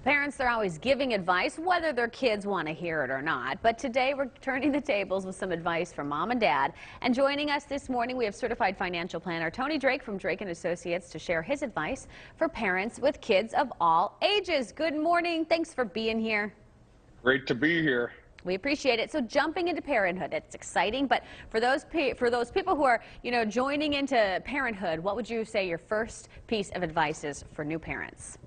Parents, they're always giving advice, whether their kids want to hear it or not. But today we're turning the tables with some advice from mom and dad. And joining us this morning, we have certified financial planner Tony Drake from Drake & Associates to share his advice for parents with kids of all ages. Good morning. Thanks for being here. Great to be here. We appreciate it. So jumping into parenthood, it's exciting. But for those people who are, joining into parenthood, what would you say your first piece of advice is for new parents?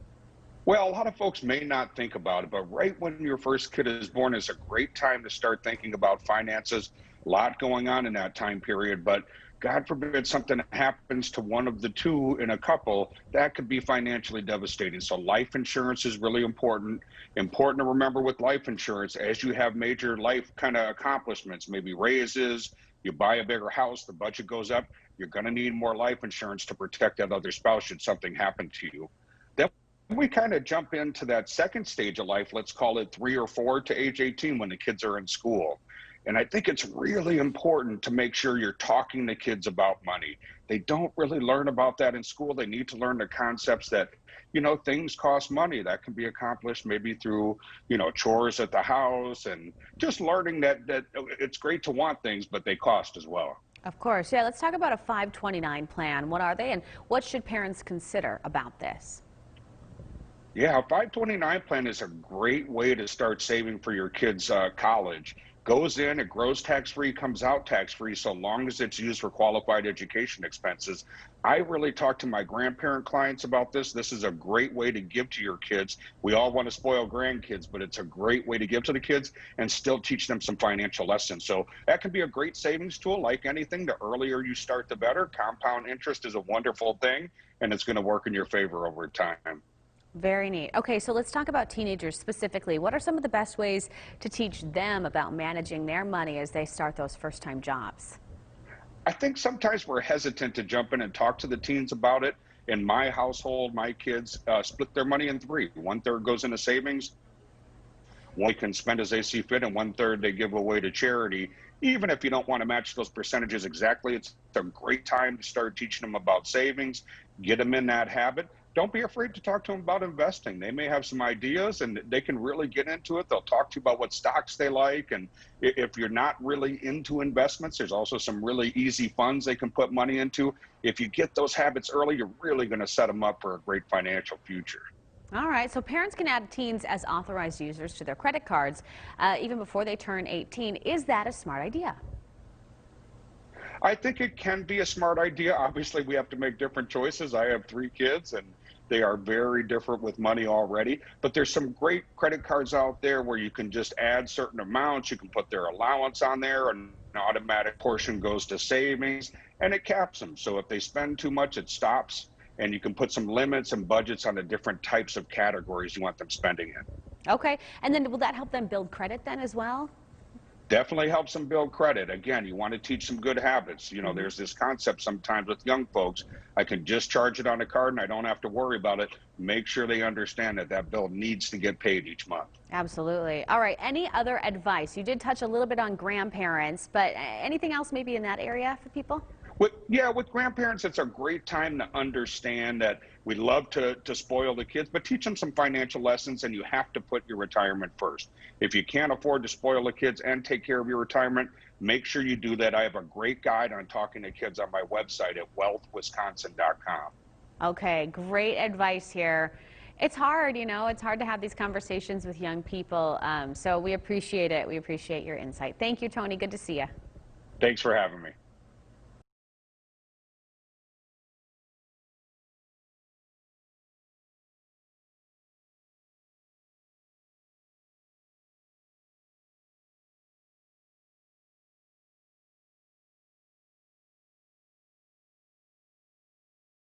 Well, a lot of folks may not think about it, but right when your first kid is born is a great time to start thinking about finances. A lot going on in that time period, but God forbid something happens to one of the two in a couple, that could be financially devastating. So life insurance is really important. Important to remember with life insurance, as you have major life kind of accomplishments, maybe raises, you buy a bigger house, the budget goes up, you're going to need more life insurance to protect that other spouse should something happen to you. Then we kind of jump into that second stage of life, let's call it 3 or 4 to age 18 when the kids are in school. And I think it's really important to make sure you're talking to kids about money. They don't really learn about that in school. They need to learn the concepts that, things cost money. That can be accomplished maybe through, chores at the house and just learning that it's great to want things, but they cost as well. Of course. Yeah, let's talk about a 529 plan. What are they and what should parents consider about this? Yeah, a 529 plan is a great way to start saving for your kids' college. Goes in, it grows tax-free, comes out tax-free, so long as it's used for qualified education expenses. I really talk to my grandparent clients about this. This is a great way to give to your kids. We all want to spoil grandkids, but it's a great way to give to the kids and still teach them some financial lessons. So that can be a great savings tool. Like anything, the earlier you start, the better. Compound interest is a wonderful thing, and it's going to work in your favor over time. Very neat. Okay, so let's talk about teenagers specifically. What are some of the best ways to teach them about managing their money as they start those first-time jobs? I think sometimes we're hesitant to jump in and talk to the teens about it. In my household, my kids split their money in 3. 1/3 goes into savings. One can spend as they see fit, and 1/3 they give away to charity. Even if you don't want to match those percentages exactly, it's a great time to start teaching them about savings, get them in that habit. Don't be afraid to talk to them about investing. They may have some ideas and they can really get into it. They'll talk to you about what stocks they like. And if you're not really into investments, there's also some really easy funds they can put money into. If you get those habits early, you're really going to set them up for a great financial future. All right, so parents can add teens as authorized users to their credit cards even before they turn 18. Is that a smart idea? I think it can be a smart idea. Obviously, we have to make different choices. I have 3 kids and they are very different with money already, but there's some great credit cards out there where you can just add certain amounts. You can put their allowance on there and an automatic portion goes to savings and it caps them. So if they spend too much, it stops, and you can put some limits and budgets on the different types of categories you want them spending in. Okay, and then will that help them build credit then as well? Definitely helps them build credit. Again, you want to teach some good habits. There's this concept sometimes with young folks, I can just charge it on a card and I don't have to worry about it. Make sure they understand that that bill needs to get paid each month. Absolutely. All right, any other advice? You did touch a little bit on grandparents, but anything else maybe in that area for people? With grandparents, it's a great time to understand that we love to spoil the kids, but teach them some financial lessons, and you have to put your retirement first. If you can't afford to spoil the kids and take care of your retirement, make sure you do that. I have a great guide on talking to kids on my website at wealthwisconsin.com. Okay, great advice here. It's hard, it's hard to have these conversations with young people, so we appreciate it. We appreciate your insight. Thank you, Tony. Good to see you. Thanks for having me.